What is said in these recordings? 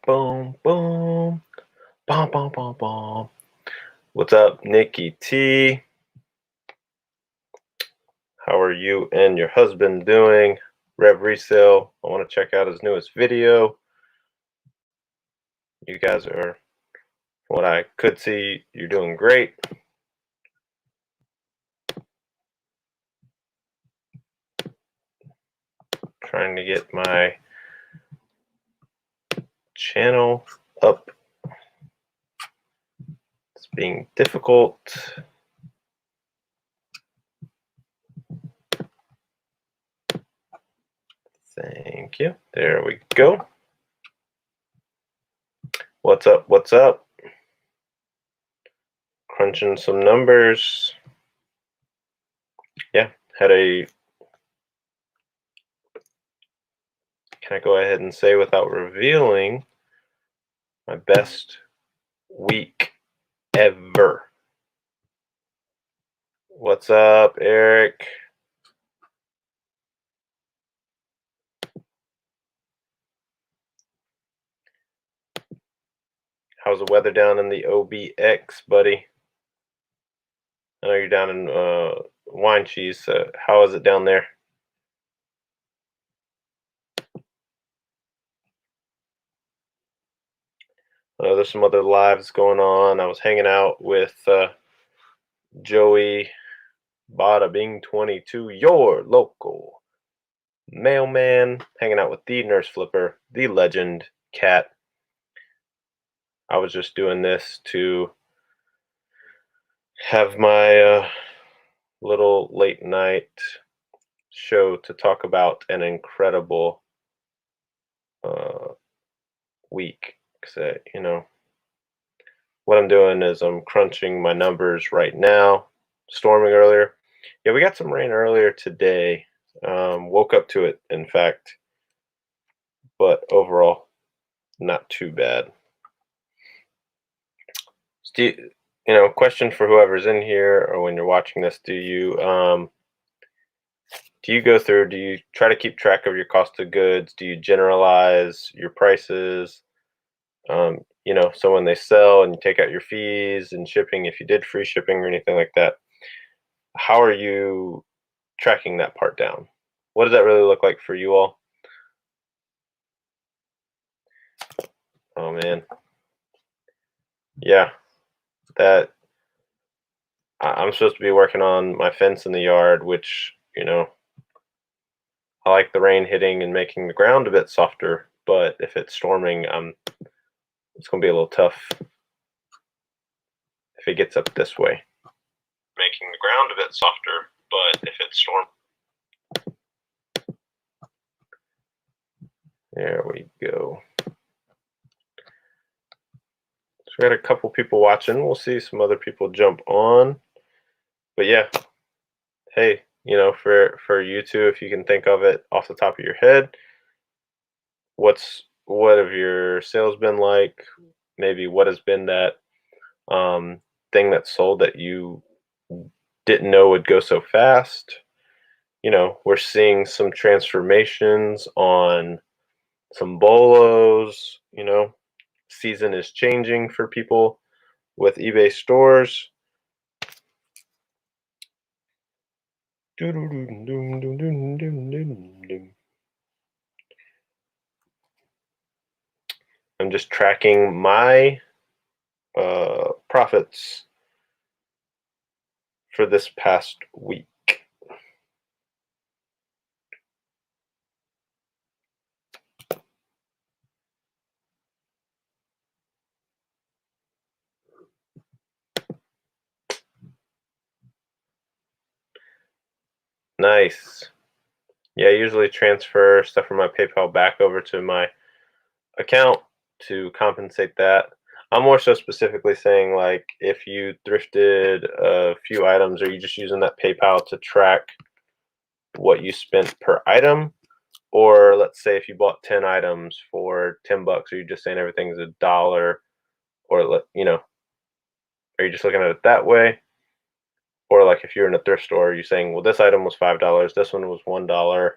Boom, boom, bom, bom, bom, bom. What's up, Nikki T? How are you and your husband doing? Rev Resale, I want to check out his newest video. You guys are, from what I could see, you're doing great. Trying to get my channel up. It's being difficult. Thank you. There we go. What's up? What's up? Crunching some numbers. Yeah, had a, can I go ahead and say without revealing, my best week ever. What's up, Eric? How's the weather down in the OBX, buddy? I know you're down in Wine Cheese. So how is it down there? There's some other lives going on. I was hanging out with Joey Bada Bing 22, your local mailman, hanging out with the Nurse Flipper, the legend Cat. I was just doing this to have my little late night show to talk about an incredible week. Because, you know, what I'm doing is I'm crunching my numbers right now. Storming earlier. Yeah, we got some rain earlier today. Woke up to it, in fact. But overall, not too bad. Question for whoever's in here or when you're watching this, do you go through, do you try to keep track of your cost of goods? Do you generalize your prices? So when they sell and you take out your fees and shipping, if you did free shipping or anything like that, how are you tracking that part down? What does that really look like for you all? Oh man. Yeah, that I'm supposed to be working on my fence in the yard, which, I like the rain hitting and making the ground a bit softer, but if it's storming, it's going to be a little tough if it gets up this way. Making the ground a bit softer, but if it's storm. There we go. So we got a couple people watching. We'll see some other people jump on. But yeah, hey, for you two, if you can think of it off the top of your head, what have your sales been like? Maybe what has been that thing that sold that you didn't know would go so fast? We're seeing some transformations on some bolos. Season is changing for people with eBay stores. I'm just tracking my profits for this past week. Nice. Yeah, I usually transfer stuff from my PayPal back over to my account to compensate that. I'm more so specifically saying, like, if you thrifted a few items, are you just using that PayPal to track what you spent per item? Or let's say if you bought 10 items for $10, are you just saying everything's $1? Or, are you just looking at it that way? Or like if you're in a thrift store, you're saying, well, this item was $5, this one was $1.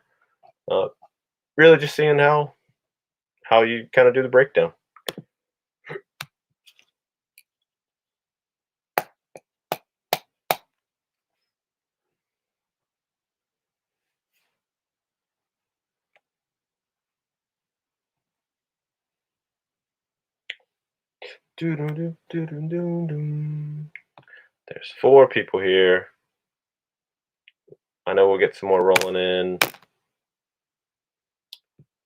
Really just seeing how you kind of do the breakdown. There's 4 people here. I know we'll get some more rolling in.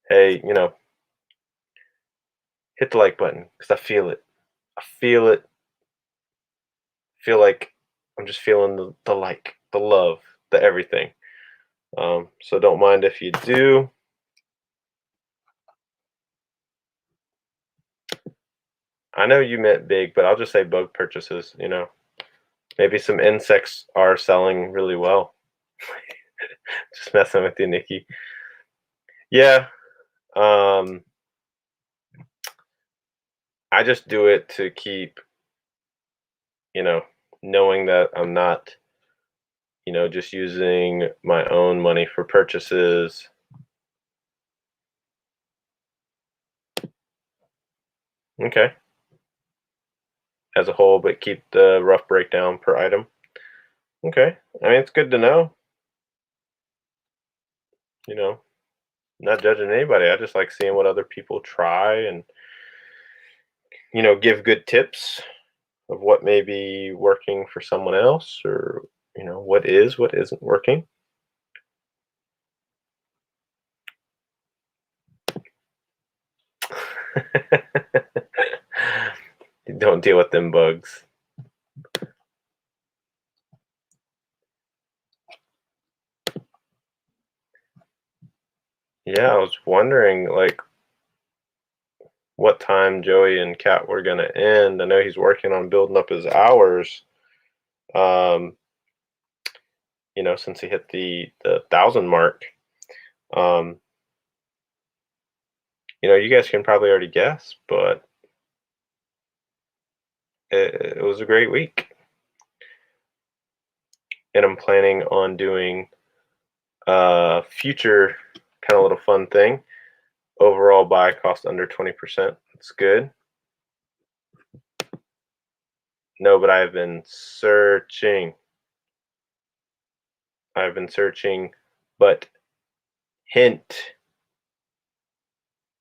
Hey, hit the like button because I feel it. I feel it. Feel like I'm just feeling the like, the love, the everything. So don't mind if you do. I know you meant big, but I'll just say bug purchases. Maybe some insects are selling really well. Just messing with you, Nikki. Yeah. Um, I just do it to keep, you know, knowing that I'm not, just using my own money for purchases. Okay. As a whole, but keep the rough breakdown per item. Okay. I mean, it's good to know, you know, not judging anybody. I just like seeing what other people try and, give good tips of what may be working for someone else or, what isn't working. Don't deal with them bugs. Yeah, I was wondering like what time Joey and Kat were gonna end. I know he's working on building up his hours. Um, since he hit the 1,000 mark. Um, you guys can probably already guess, but it was a great week, and I'm planning on doing a future kind of little fun thing. Overall buy cost under 20%. It's good. No, but I've been searching. But hint,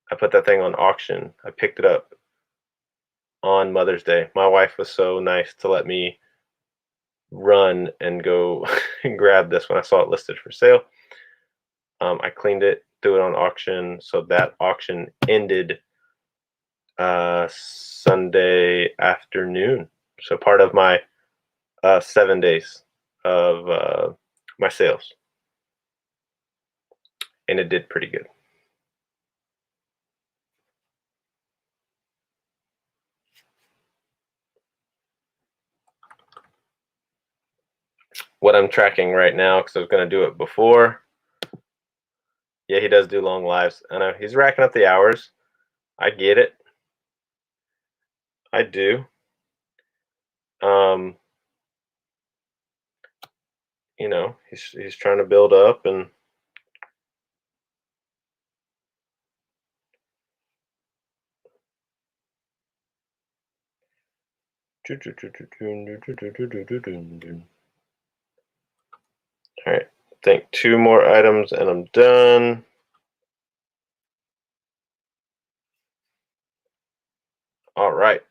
I put that thing on auction. I picked it up on Mother's Day. My wife was so nice to let me run and go and grab this when I saw it listed for sale. I cleaned it, threw it on auction. So that auction ended Sunday afternoon. So part of my 7 days of my sales, and it did pretty good. What I'm tracking right now, because I was going to do it before. Yeah, he does do long lives. I know he's racking up the hours. I get it. I do. Um, he's trying to build up and all right. I think 2 more items and I'm done. All right.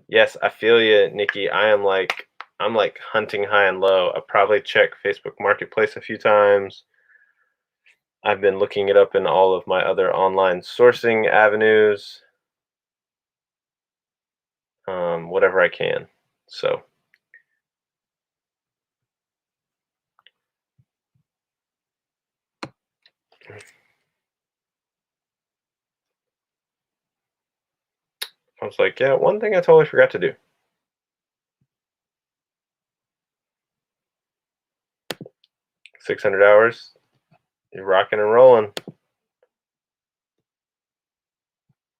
Yes, I feel you, Nikki. I'm like hunting high and low. I probably checked Facebook Marketplace a few times. I've been looking it up in all of my other online sourcing avenues, whatever I can. So I was like, yeah, one thing I totally forgot to do. 600 hours. You're rocking and rolling.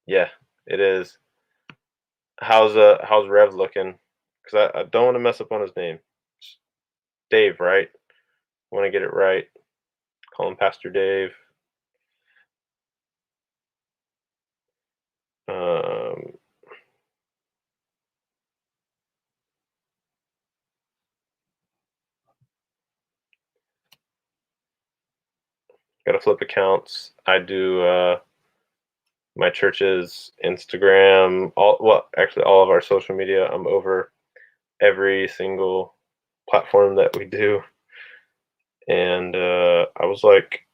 Yeah, it is. How's Rev looking? Because I don't want to mess up on his name. Dave, right? Want to get it right. Call him Pastor Dave. Um, Got to flip accounts. I do my church's Instagram, all of our social media. I'm over every single platform that we do. And I was like,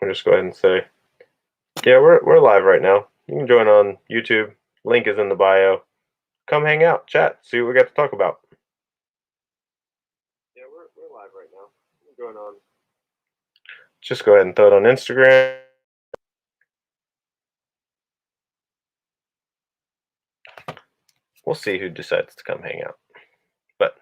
I'll just go ahead and say, yeah, we're live right now. You can join on YouTube. Link is in the bio. Come hang out, chat, see what we got to talk about. Yeah, we're live right now. You can join on. Just go ahead and throw it on Instagram. We'll see who decides to come hang out. But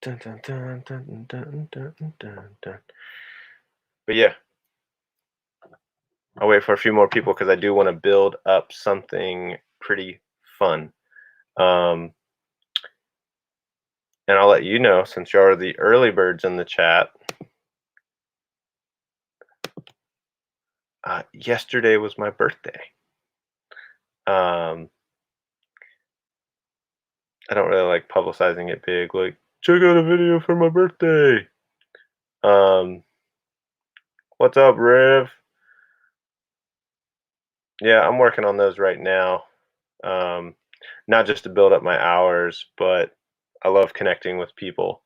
dun, dun, dun, dun, dun, dun, dun, dun. But yeah, I'll wait for a few more people because I do want to build up something pretty fun. And I'll let you know, since you are the early birds in the chat. Yesterday was my birthday. I don't really like publicizing it big, like, check out a video for my birthday. What's up, Rev? Yeah, I'm working on those right now. Not just to build up my hours, but I love connecting with people.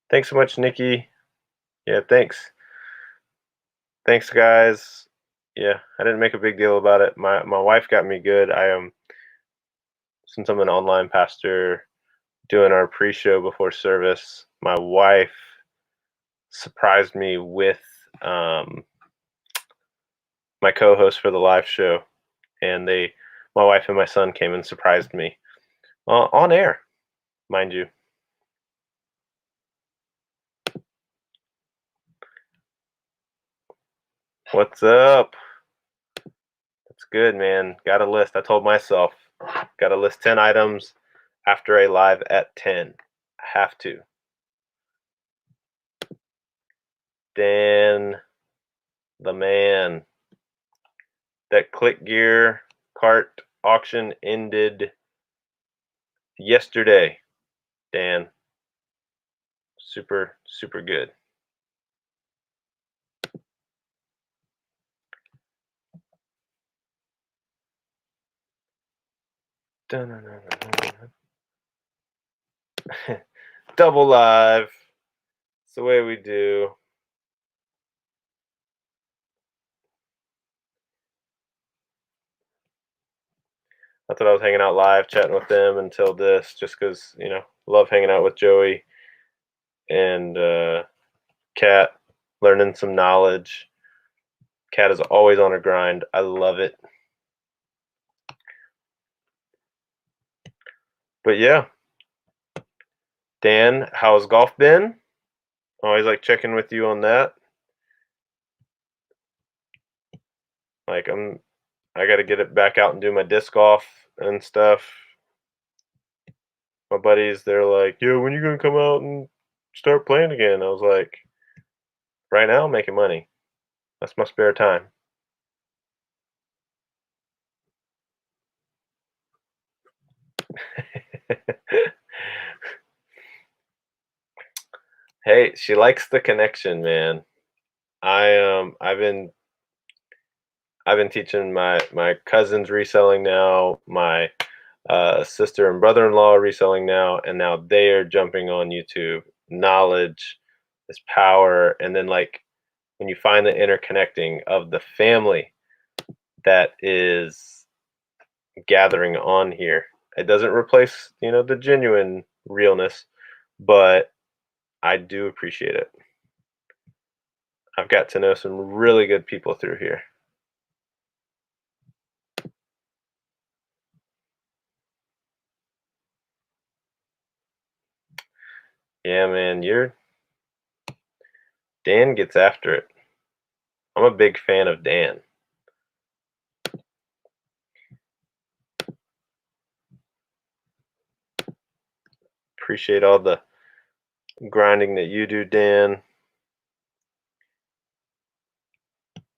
Thanks so much, Nikki. Yeah, thanks. Thanks, guys. Yeah, I didn't make a big deal about it. My wife got me good. Since I'm an online pastor, doing our pre-show before service, my wife surprised me with my co-host for the live show, and my wife and my son came and surprised me on air, mind you. What's up? That's good, man. Got a list. I told myself, got to list 10 items after a live at 10. I have to. Dan, the man. That Click Gear cart auction ended yesterday, Dan. Super, super good. Double live. It's the way we do. I thought I was hanging out live, chatting with them until this, just because, love hanging out with Joey and Kat, learning some knowledge. Kat is always on her grind. I love it. But yeah, Dan, how's golf been? Always like checking with you on that. Like I got to get it back out and do my disc golf and stuff. My buddies, they're like, "Yo, when you gonna come out and start playing again?" I was like, "Right now, I'm making money. That's my spare time." Hey, she likes the connection, man. I've been teaching my cousins reselling now, my sister and brother-in-law are reselling now, and now they are jumping on YouTube. Knowledge is power, and then like when you find the interconnecting of the family that is gathering on here, it doesn't replace the genuine realness, but I do appreciate it. I've got to know some really good people through here. Yeah, man, Dan gets after it. I'm a big fan of Dan. Appreciate all the grinding that you do, Dan.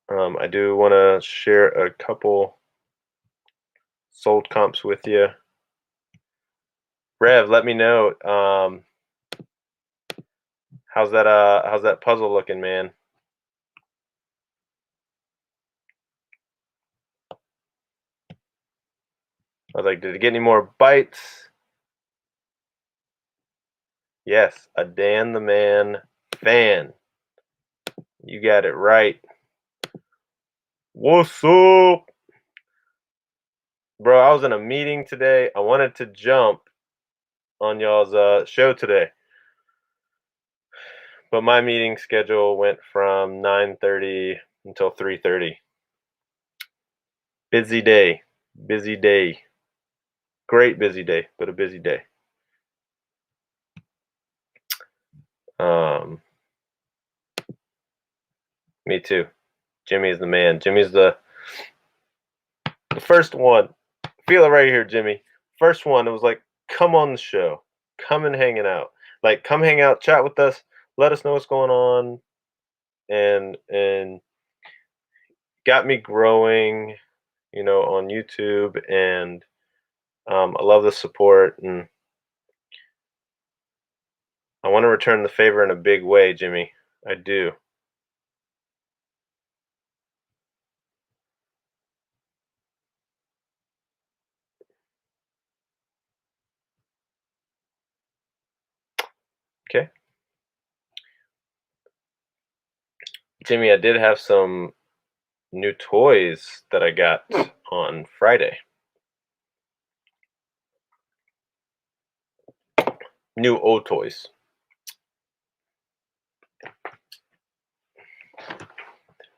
I do want to share a couple sold comps with you. Rev, let me know. How's that puzzle looking, man? I was like, did it get any more bites? Yes, a Dan the Man fan. You got it right. What's up? Bro, I was in a meeting today. I wanted to jump on y'all's show today, but my meeting schedule went from 9:30 until 3:30. Busy day. Busy day. Great busy day, but a busy day. Me too. Jimmy is the man. Jimmy's the first one. Feel it right here, Jimmy. First one, it was like, come on the show. Come and hanging out. Like, come hang out, chat with us, let us know what's going on. And got me growing, on YouTube, and I love the support, and I want to return the favor in a big way, Jimmy. I do. Okay. Jimmy, I did have some new toys that I got on Friday. New old toys.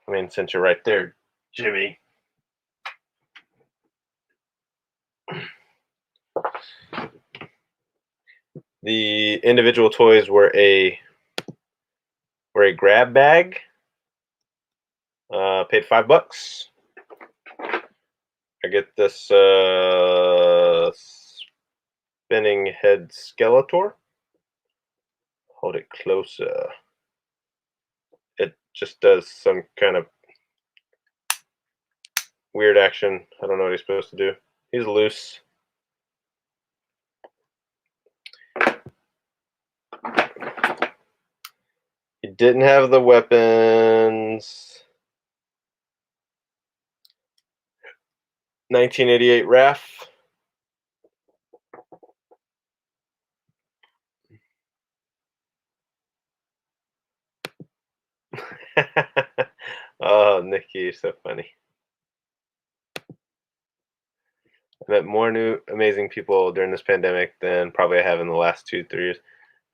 I mean, since you're right there, Jimmy. The individual toys were a grab bag. Paid $5. I get this spinning head Skeletor. Hold it closer. It just does some kind of weird action. I don't know what he's supposed to do. He's loose. He didn't have the weapons. 1988 Raph. Oh, Nikki, you're so funny. I met more new amazing people during this pandemic than probably I have in the last 2-3 years.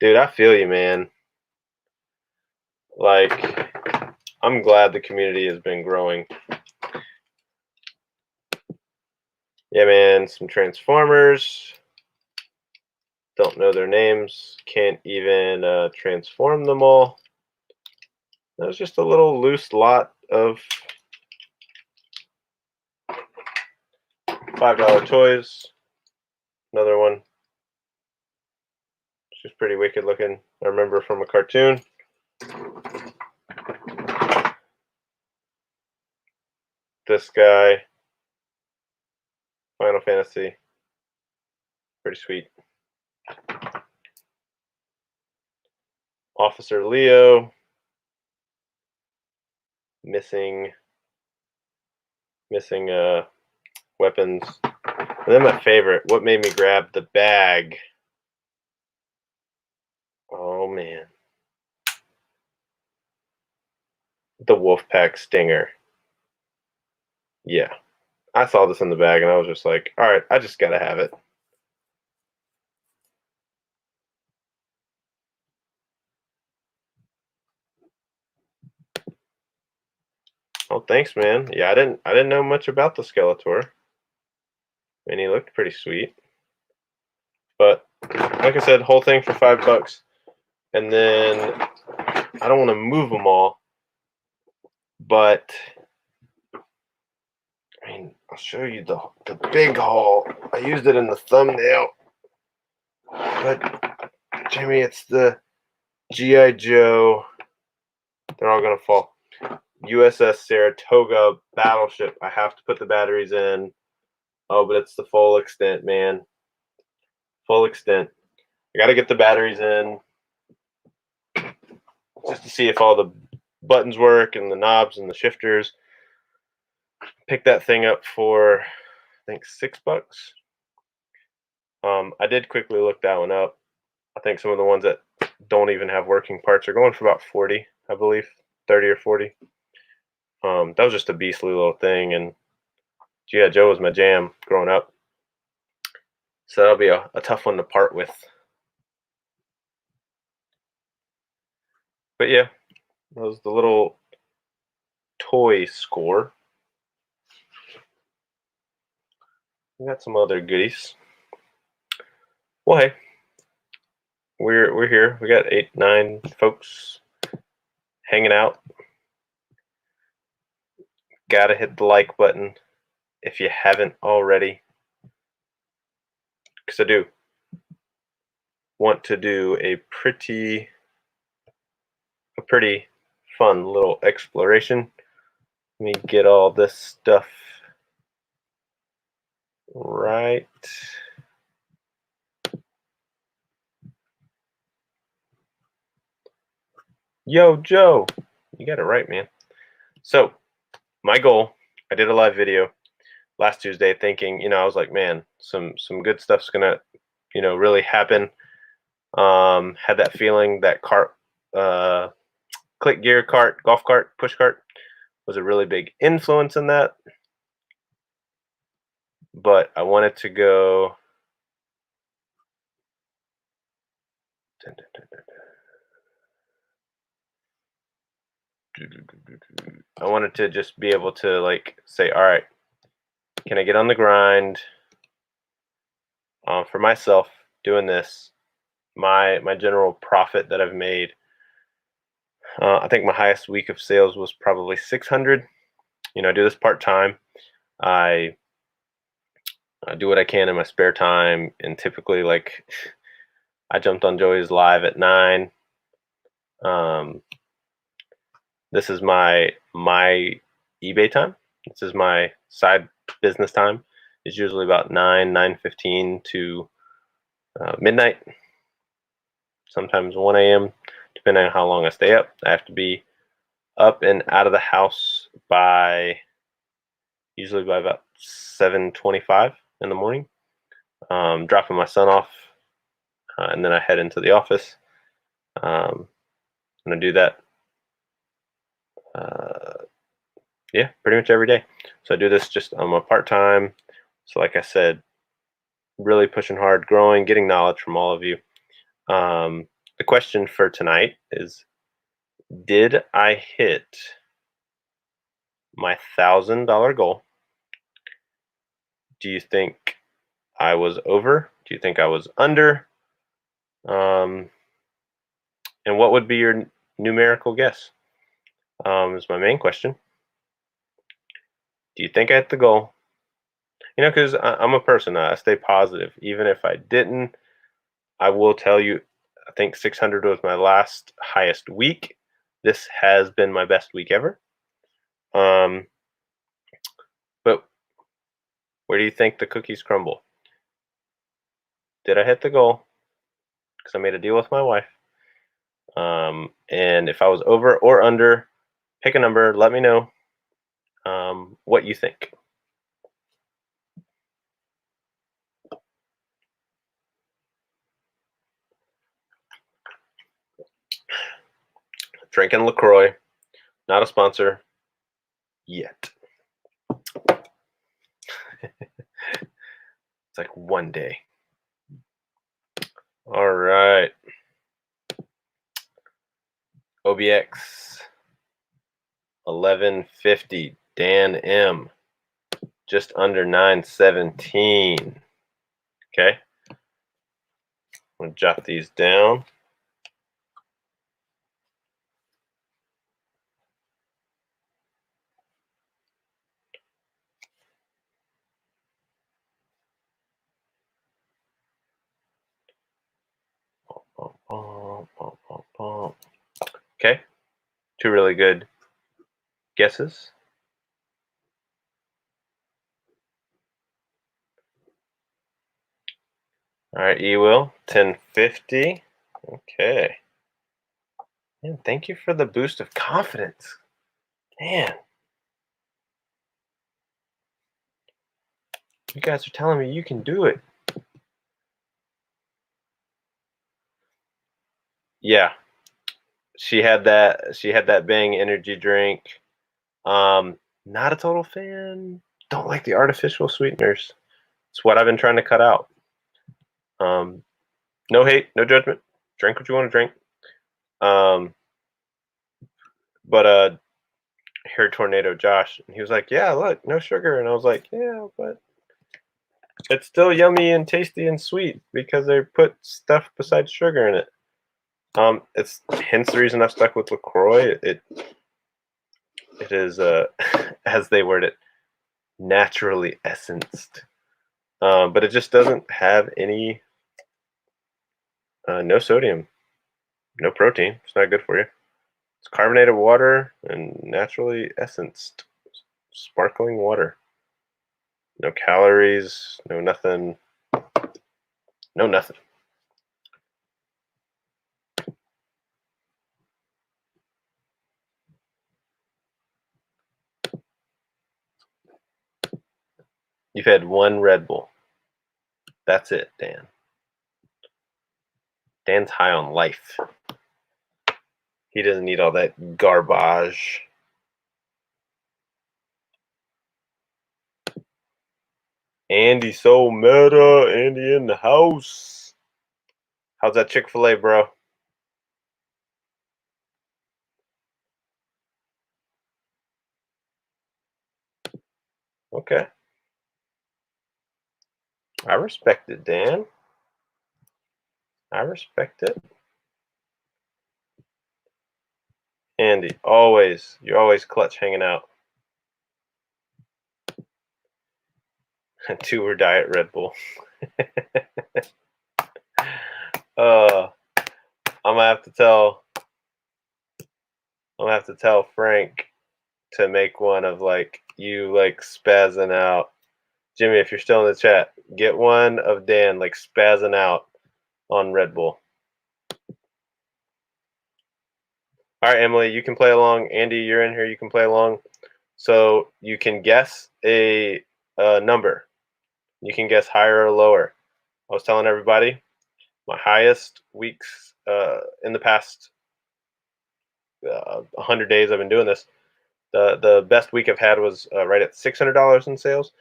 Dude, I feel you, man. Like, I'm glad the community has been growing. Yeah, man, some Transformers. Don't know their names. Can't even transform them all. That was just a little loose lot of $5 toys. Another one. She's pretty wicked looking. I remember from a cartoon. This guy. Final Fantasy. Pretty sweet. Officer Leo. Missing weapons. And then my favorite, what made me grab the bag? Oh man. The Wolfpack Stinger. Yeah. I saw this in the bag and I was just like, all right, I just gotta have it. Oh, thanks, man. Yeah, I didn't know much about the Skeletor. And he looked pretty sweet. But like I said, whole thing for $5. And then I don't want to move them all, but I mean, I'll show you the big haul. I used it in the thumbnail. But Jimmy, it's the G.I. Joe. They're all gonna fall. USS Saratoga battleship. I have to put the batteries in. Oh, but it's the full extent, man. Full extent. I got to get the batteries in just to see if all the buttons work and the knobs and the shifters. Pick that thing up for, I think, $6. I did quickly look that one up. I think some of the ones that don't even have working parts are going for about 40, I believe, 30 or 40. That was just a beastly little thing, and G.I. Joe was my jam growing up. So that'll be a tough one to part with. But yeah, that was the little toy score. We got some other goodies. Well, hey, we're here. We got 8, 9 folks hanging out. Gotta hit the like button if you haven't already, because I do want to do a pretty fun little exploration. Let me get all this stuff right. Yo, Joe, you got it right, man. So my goal, I did a live video last Tuesday thinking, I was like, man, some good stuff's gonna, really happen. Had that feeling that cart, click gear cart, golf cart, push cart was a really big influence in that. But I wanted to go. I wanted to just be able to like say, all right, can I get on the grind for myself doing this? My general profit that I've made. I think my highest week of sales was probably 600. I do this part time. I do what I can in my spare time, and typically, like, I jumped on Joey's live at 9. This is my eBay time. This is my side business time. It's usually about 9:15 to midnight. Sometimes 1 a.m. depending on how long I stay up. I have to be up and out of the house usually by about 7:25 in the morning. Dropping my son off, and then I head into the office. I'm gonna do that. Yeah, pretty much every day. So I do this just on my part time. So like I said, really pushing hard, growing, getting knowledge from all of you. The question for tonight is, did I hit my $1,000 goal? Do you think I was over? Do you think I was under? And what would be your numerical guess? Is my main question. Do you think I hit the goal? Because I'm a person, I stay positive. Even if I didn't, I will tell you, I think 600 was my last highest week. This has been my best week ever. But where do you think the cookies crumble? Did I hit the goal? Because I made a deal with my wife. And if I was over or under, pick a number, let me know what you think. Drinking LaCroix, not a sponsor yet. It's like one day. All right. OBX 1150. Dan M. Just under 917. Okay. I'm going to jot these down. Okay. 2 really good guesses. All right, E-Will, 1050. Okay. Man, thank you for the boost of confidence. Man, you guys are telling me you can do it. Yeah, she had that Bang energy drink. Not a total fan. Don't like the artificial sweeteners. It's what I've been trying to cut out. Um, no hate, no judgment. Drink what you want to drink. Um, but Hair Tornado Josh, and he was like, "Yeah, look, no sugar," and I was like, "Yeah, but it's still yummy and tasty and sweet because they put stuff besides sugar in it." It's hence the reason I've stuck with LaCroix. It is as they word it, naturally essenced, but it just doesn't have any no sodium, no protein. It's not good for you. It's carbonated water and naturally essenced, sparkling water. No calories, no nothing, no nothing. You've had one Red Bull. That's it, Dan. Dan's high on life. He doesn't need all that garbage. Andy so meta. Andy in the house. How's that Chick-fil-A, bro? Okay. I respect it, Dan. I respect it. Andy, always. You're always clutch hanging out. 2 were Diet Red Bull. uh, I'm gonna have to tell Frank to make one of like you like spazzing out. Jimmy, if you're still in the chat, get one of Dan like spazzing out on Red Bull. All right, Emily, you can play along. Andy, you're in here. You can play along. So you can guess a number. You can guess higher or lower. I was telling everybody my highest weeks in the past 100 days I've been doing this. The best week I've had was right at $600 in sales.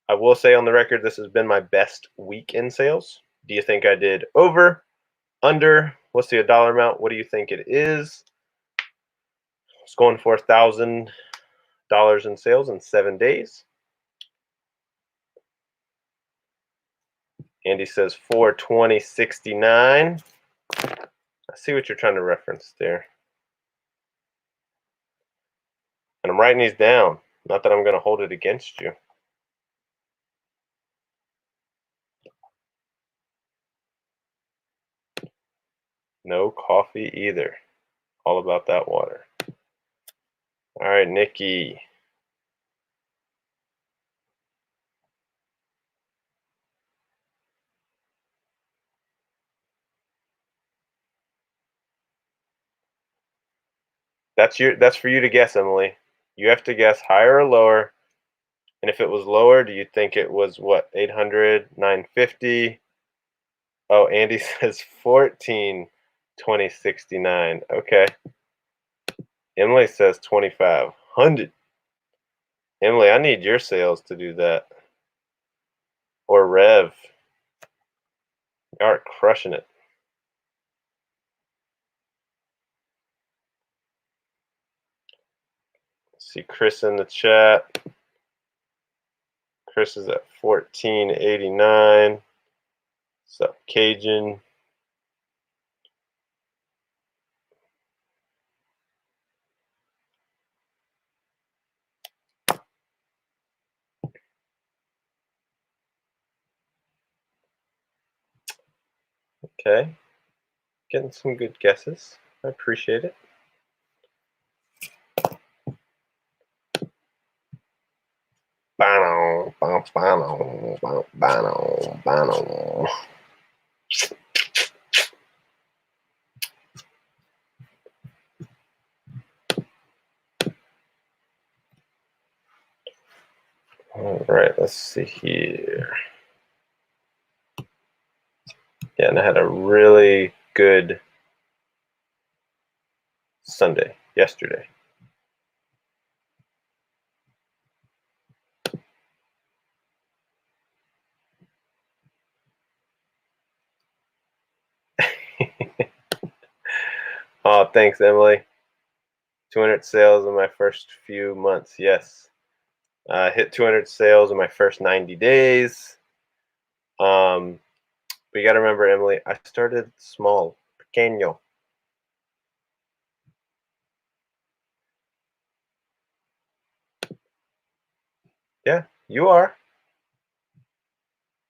I will say on the record, this has been my best week in sales. Do you think I did over, under? What's the dollar amount? What do you think it is? It's going for $1,000 in sales in 7 days. Andy says 420.69. I see what you're trying to reference there. And I'm writing these down. Not that I'm going to hold it against you. No coffee either. All about that water. All right, Nikki. That's for you to guess, Emily. You have to guess higher or lower. And if it was lower, do you think it was what, 800, 950? Oh, Andy says 14, 2069. Okay. Emily says 2,500. Emily, I need your sales to do that. Or Rev. You are crushing it. See Chris in the chat. Chris is at 1489. What's up, Cajun? Okay. Getting some good guesses. I appreciate it. Bano, bano, bano, bano, bano. All right, let's see here. Yeah, and I had a really good Sunday yesterday. Oh, thanks, Emily. 200 sales in my first few months. Yes. Hit 200 sales in my first 90 days. But you got to remember, Emily, I started small, pequeño. Yeah, you are.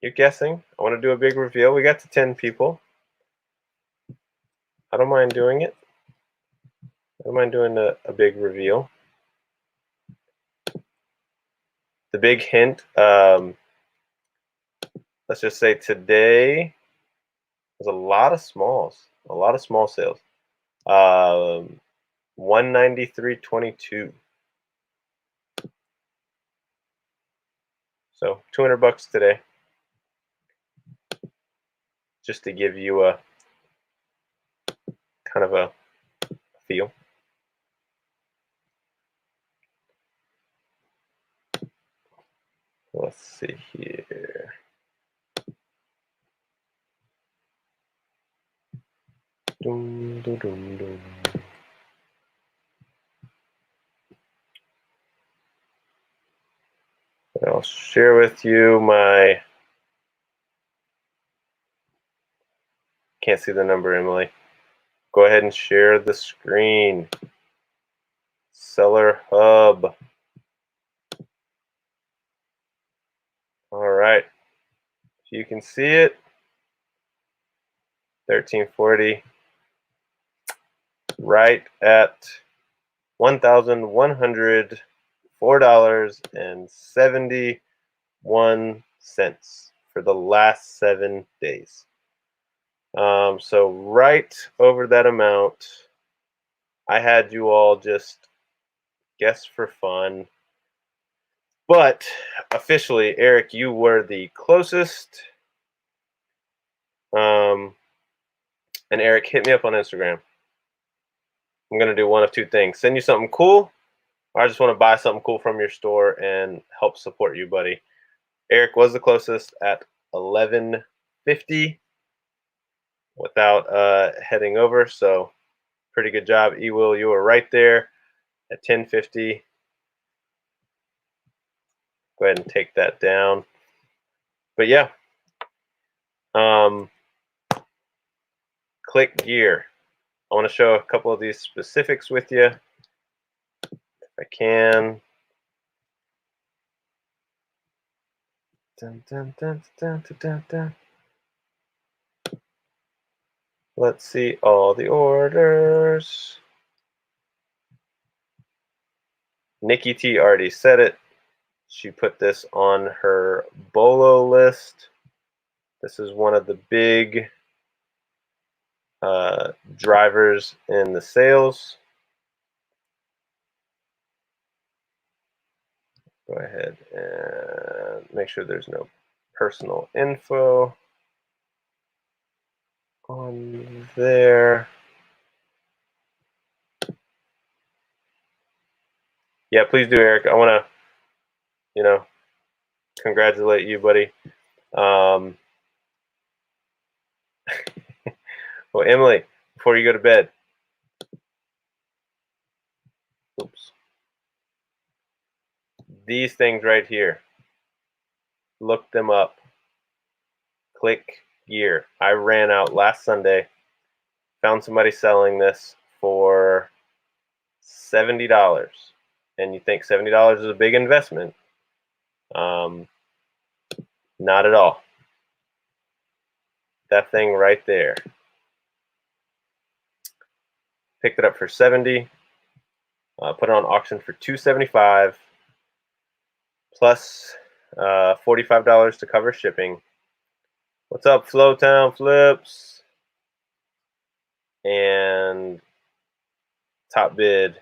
You're guessing. I want to do a big reveal. We got to 10 people. I don't mind doing it. I don't mind doing a big reveal. The big hint, let's just say today was a lot of smalls, a lot of small sales. 193.22. So $200 today, just to give you a kind of a feel. Let's see here. Dum, dum, dum, dum. I'll share with you my. Can't see the number, Emily. Go ahead and share the screen. Seller Hub. All right. You can see it. 1340. Right at $1,104.71 for the last 7 days. So right over that amount, I had you all just guess for fun. But officially, Eric, you were the closest. And Eric, hit me up on Instagram. I'm going to do one of two things. Send you something cool, or I just want to buy something cool from your store and help support you, buddy. Eric was the closest at 1150 without heading over. So pretty good job. Ewil, you were right there at 1050. Go ahead and take that down. But yeah, Click Gear. I want to show a couple of these specifics with you, if I can. Dun, dun, dun, dun, dun, dun, dun. Let's see all the orders. Nikki T already said it. She put this on her BOLO list. This is one of the big drivers in the sales. Go ahead and make sure there's no personal info on there. Yeah, please do, Eric. I want to, congratulate you, buddy. Well, Emily, before you go to bed, oops, these things right here, look them up. Click Gear. I ran out last Sunday, found somebody selling this for $70. And you think $70 is a big investment. Not at all. That thing right there. Picked it up for 70. Put it on auction for $275 plus $45 to cover shipping. What's up, Flowtown Flips? And top bid.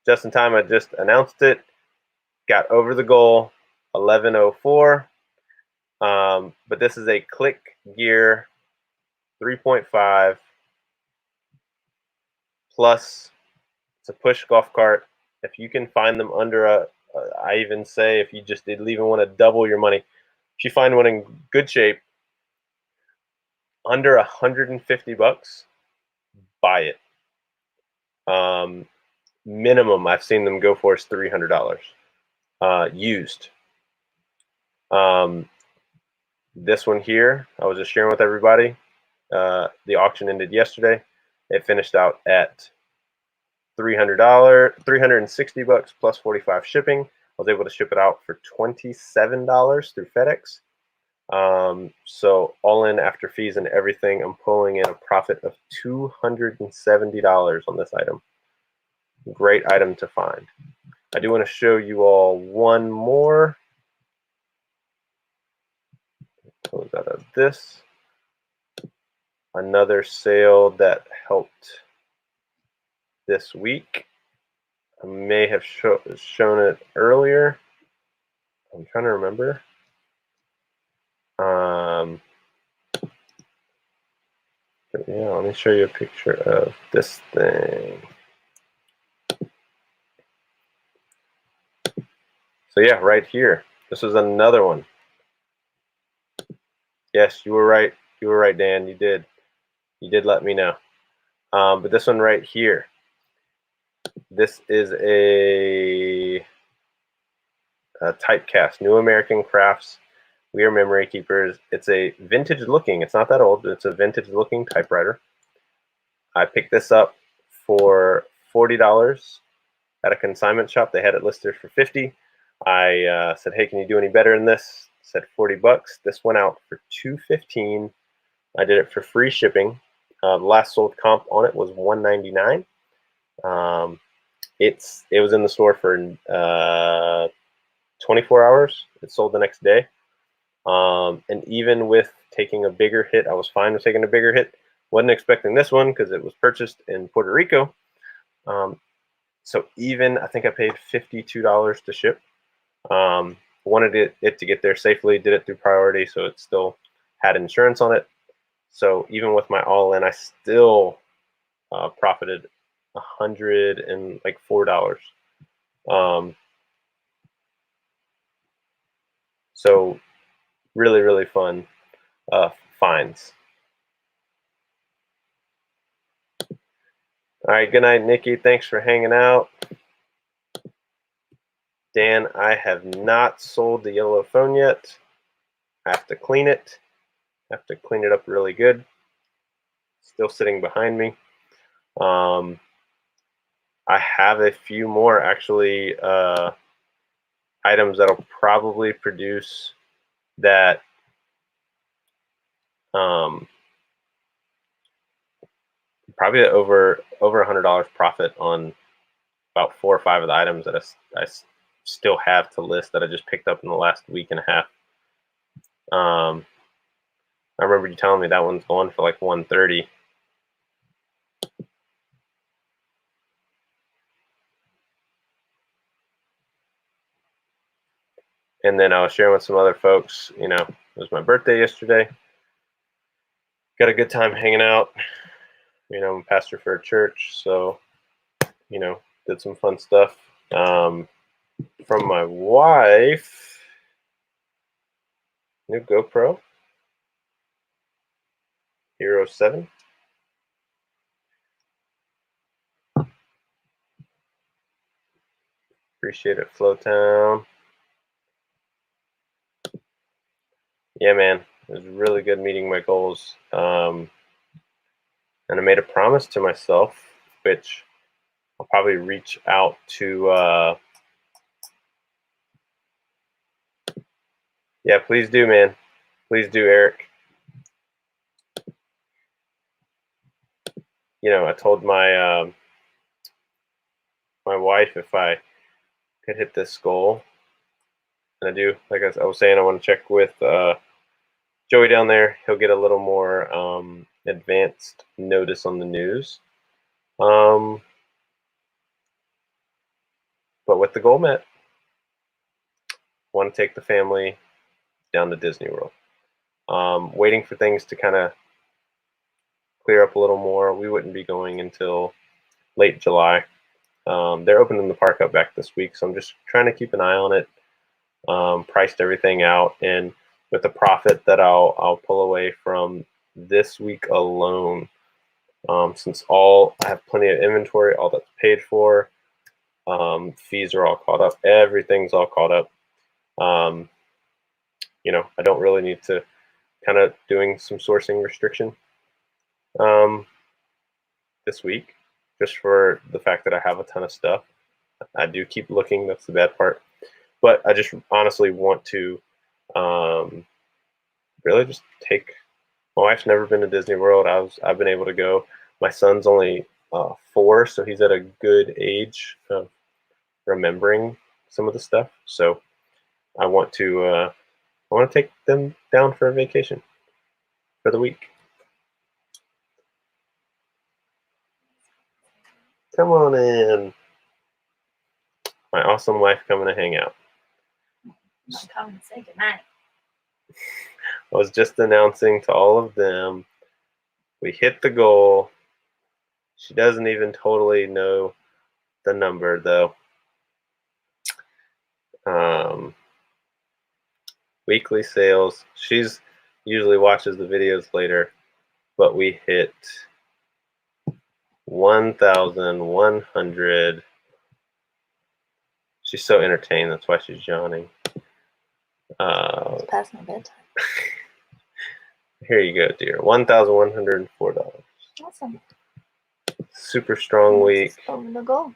Just in time, I just announced it. Got over the goal, 1104. But this is a Click Gear 3.5 plus. It's a push golf cart. If you can find them under I even say if you just even want to double your money, if you find one in good shape, under $150, buy it. Minimum I've seen them go for is $300 used. This one here, I was just sharing with everybody. The auction ended yesterday. It finished out at $300, $360 plus 45 shipping. I was able to ship it out for $27 through FedEx. So all in after fees and everything, I'm pulling in a profit of $270 on this item. Great item to find. I do want to show you all one more. Close out of this. Another sale that helped this week. I may have shown it earlier. I'm trying to remember. Yeah, let me show you a picture of this thing. So yeah, right here. This is another one. Yes, you were right. You were right, Dan. You did. You did let me know. But this one right here. This is a typecast. New American Crafts. We are memory keepers. It's a vintage looking. It's not that old. It's a vintage looking typewriter. I picked this up for $40 at a consignment shop. They had it listed for $50. I said, "Hey, can you do any better than this?" Said $40. This went out for $215. I did it for free shipping. The last sold comp on it was $199. It was in the store for 24 hours. It sold the next day. And even with taking a bigger hit, I was fine with taking a bigger hit. Wasn't expecting this one because it was purchased in Puerto Rico. So even I think I paid $52 to ship. Wanted it to get there safely. Did it through priority, so it still had insurance on it. So even with my all-in, I still profited $104. So really, really fun finds. All right, good night, Nikki. Thanks for hanging out. Dan, I have not sold the yellow phone yet. I have to clean it. I have to clean it up really good. Still sitting behind me. I have a few more actually items that'll probably produce that probably over $100 profit on about 4 or 5 of the items that I still have to list that I just picked up in the last week and a half. I remember you telling me that one's going for like 130. And then I was sharing with some other folks, you know, it was my birthday yesterday. Got a good time hanging out. You know, I'm a pastor for a church, so, you know, did some fun stuff. From my wife, new GoPro, Hero 7. Appreciate it, Flowtown. Yeah, man, it was really good meeting my goals. And I made a promise to myself, which I'll probably reach out to. Yeah, please do, man. Please do, Eric. You know, I told my my wife if I could hit this goal, and I do, like I was saying, I want to check with Joey down there. He'll get a little more advanced notice on the news. But with the goal met, want to take the family down to Disney World. Waiting for things to kind of clear up a little more. We wouldn't be going until late July. They're opening the park up back this week, so I'm just trying to keep an eye on it. Priced everything out, and with the profit that I'll pull away from this week alone, since I have plenty of inventory, all that's paid for, fees are all caught up, everything's all caught up. I don't really need to kind of doing some sourcing restriction this week, just for the fact that I have a ton of stuff. I do keep looking, that's the bad part. But I just honestly want to really just take. My wife's never been to Disney World. I've been able to go. My son's only 4, so he's at a good age of remembering some of the stuff. So I want to take them down for a vacation for the week. Come on in. My awesome wife coming to hang out. I'm coming to say goodnight. I was just announcing to all of them, we hit the goal. She doesn't even totally know the number though. Weekly sales. She's usually watches the videos later, but we hit 1,100. She's so entertained. That's why she's yawning. It's past my bedtime. Here you go, dear. $1,104. Awesome. Super strong week. Over the goal.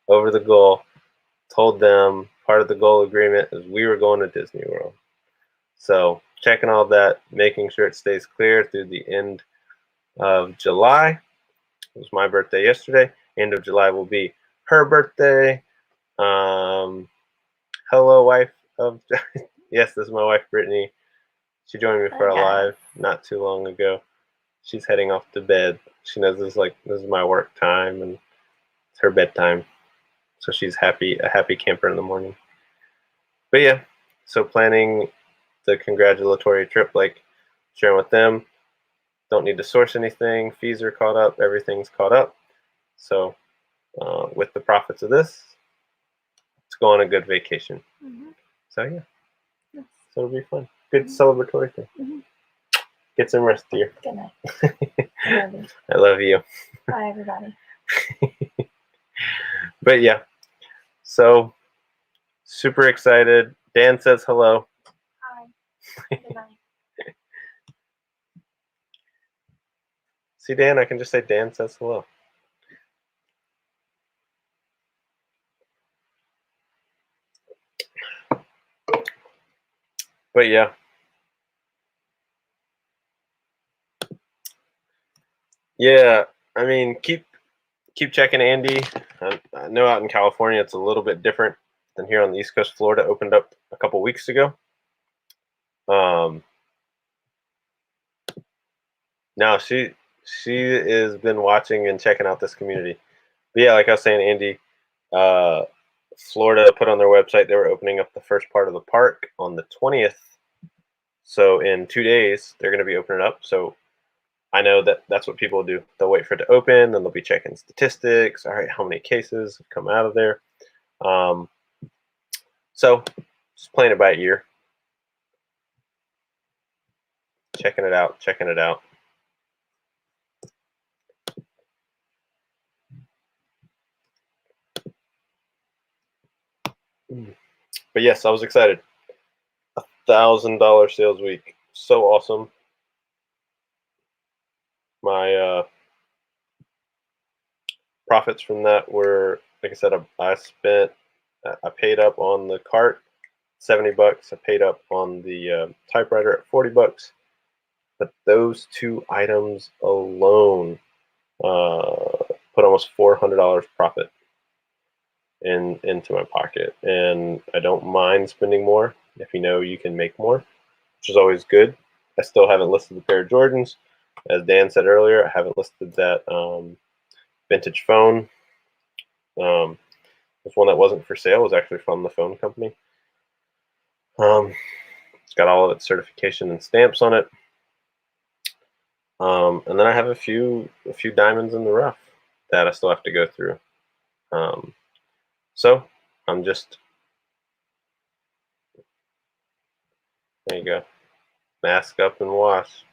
Over the goal. Told them part of the goal agreement is we were going to Disney World. So checking all that, making sure it stays clear through the end of July. It was my birthday yesterday. End of July will be her birthday. Hello, wife of yes, this is my wife Brittany. She joined me for a live not too long ago. She's heading off to bed. She knows this is my work time and it's her bedtime. So she's a happy camper in the morning. But yeah, so planning the congratulatory trip, like sharing with them. Don't need to source anything. Fees are caught up. Everything's caught up. So with the profits of this, let's go on a good vacation. So yeah, so it'll be fun. Good celebratory thing. Get some rest, dear. Good night. I love you. I love you. Bye, everybody. But yeah, so super excited. Dan says hello. Hi. Good night. See, Dan, I can just say Dan says hello. But yeah. Yeah, I mean, keep checking Andy. I know out in California it's a little bit different than here on the East Coast. Florida opened up a couple weeks ago. Now she has been watching and checking out this community. But yeah, like I was saying, Andy, Florida put on their website they were opening up the first part of the park on the 20th. So in 2 days they're going to be opening up. So I know that's what people do. They'll wait for it to open, then they'll be checking statistics. All right, how many cases have come out of there? So just playing it by ear, checking it out. But yes, I was excited. $1,000 sales week, so awesome. My profits from that were, like I said, I paid up on the cart $70. I paid up on the typewriter at $40. But those 2 items alone put almost $400 profit into my pocket, and I don't mind spending more if you know you can make more, which is always good. I still haven't listed the pair of Jordans. As Dan said earlier, I haven't listed that vintage phone. This one that wasn't for sale was actually from the phone company. It's got all of its certification and stamps on it. And then I have a few diamonds in the rough that I still have to go through. So I'm just, there you go, mask up and wash.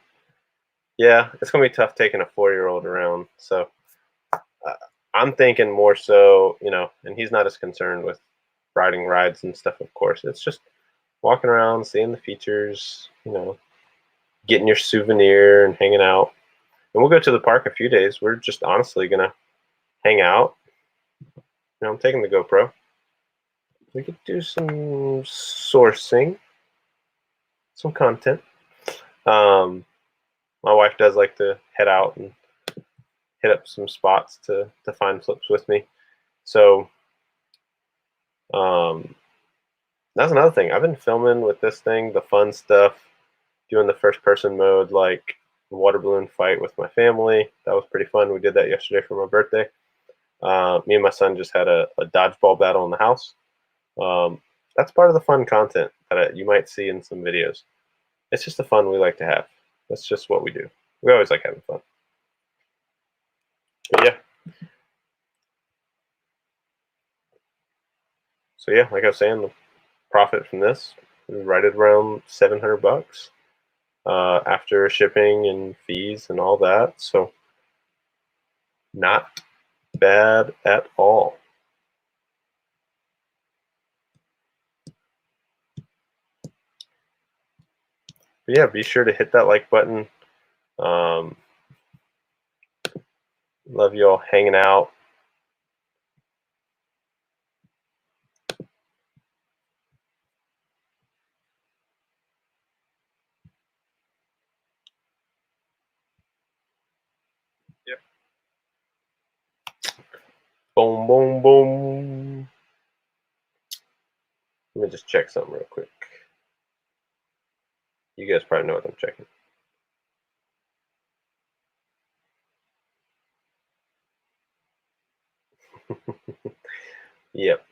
Yeah, it's gonna be tough taking a 4-year-old around. So I'm thinking more so, and he's not as concerned with riding rides and stuff, of course. It's just walking around, seeing the features, getting your souvenir and hanging out. And we'll go to the park a few days. We're just honestly gonna hang out. I'm taking the GoPro. We could do some sourcing, some content. My wife does like to head out and hit up some spots to find flips with me. So that's another thing. I've been filming with this thing, the fun stuff, doing the first person mode, like water balloon fight with my family. That was pretty fun. We did that yesterday for my birthday. Me and my son just had a dodgeball battle in the house. That's part of the fun content that you might see in some videos. It's just the fun we like to have. That's just what we do. We always like having fun. But yeah. So yeah, like I was saying, the profit from this is right at around $700 after shipping and fees and all that. So not bad at all. But yeah, be sure to hit that like button. Love you all hanging out. Yep. Boom, boom, boom. Let me just check something real quick. You guys probably know what I'm checking. Yep.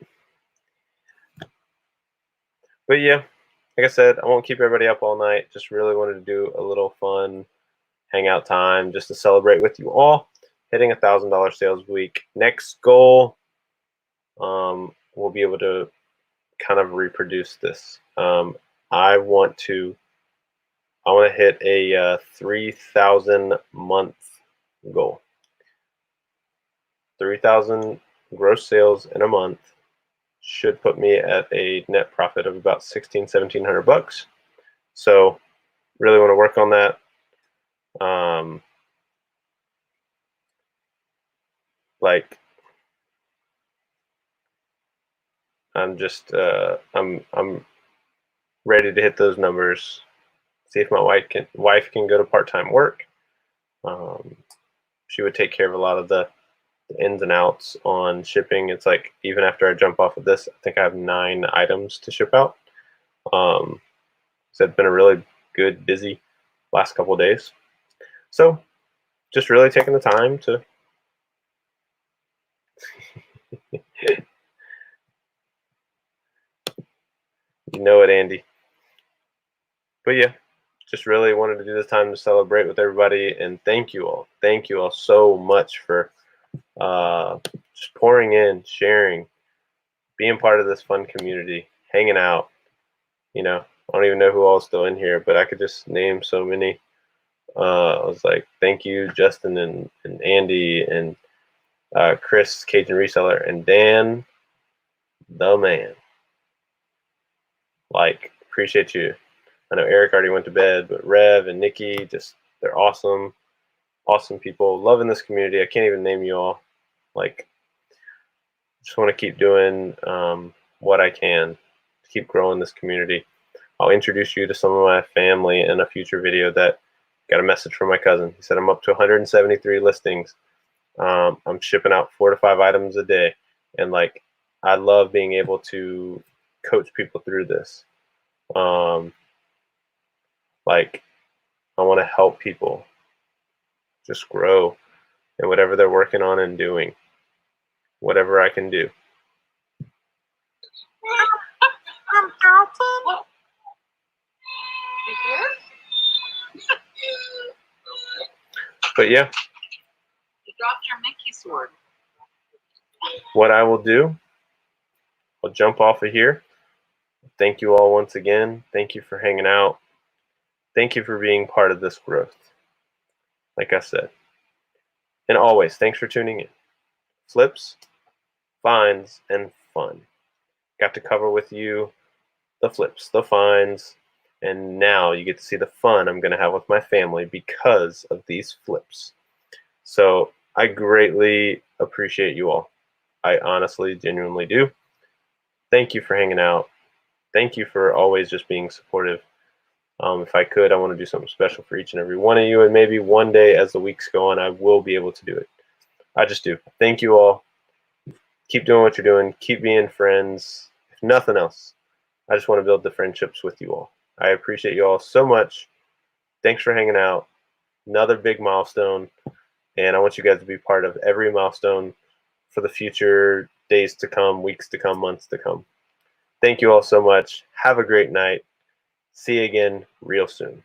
But yeah, like I said, I won't keep everybody up all night. Just really wanted to do a little fun hangout time just to celebrate with you all. Hitting $1,000 sales week. Next goal, we'll be able to kind of reproduce this. I want to hit a 3,000 month goal. 3,000 gross sales in a month should put me at a net profit of about $1,700. So really want to work on that. Like I'm just I'm ready to hit those numbers. See if my wife can go to part-time work. She would take care of a lot of the ins and outs on shipping. It's like even after I jump off of this, I think I have 9 items to ship out. So it's been a really good, busy last couple of days. So just really taking the time to you know it, Andy. But yeah, just really wanted to do this time to celebrate with everybody and thank you all. Thank you all so much for just pouring in, sharing, being part of this fun community, hanging out. I don't even know who all is still in here, but I could just name so many. I was like, thank you, Justin and Andy and Chris, Cajun Reseller, and Dan, the man. Like, appreciate you. I know Eric already went to bed, but Rev and Nikki, they're awesome. Awesome people. Loving this community. I can't even name you all. Like, just want to keep doing what I can to keep growing this community. I'll introduce you to some of my family in a future video. That got a message from my cousin. He said I'm up to 173 listings. I'm shipping out 4 to 5 items a day, and like I love being able to coach people through this. Like, I want to help people just grow in whatever they're working on and doing, whatever I can do. Alton. You here? But yeah, You dropped your Mickey sword. what I will do, I'll jump off of here. Thank you all once again. Thank you for hanging out. Thank you for being part of this growth. Like I said. And always, thanks for tuning in. Flips, finds, and fun. Got to cover with you the flips, the finds, and now you get to see the fun I'm going to have with my family because of these flips. So I greatly appreciate you all. I honestly, genuinely do. Thank you for hanging out. Thank you for always just being supportive. If I could, I want to do something special for each and every one of you, and maybe one day as the weeks go on, I will be able to do it. I just do. Thank you all. Keep doing what you're doing. Keep being friends. If nothing else, I just want to build the friendships with you all. I appreciate you all so much. Thanks for hanging out. Another big milestone, and I want you guys to be part of every milestone for the future days to come, weeks to come, months to come. Thank you all so much. Have a great night. See you again real soon.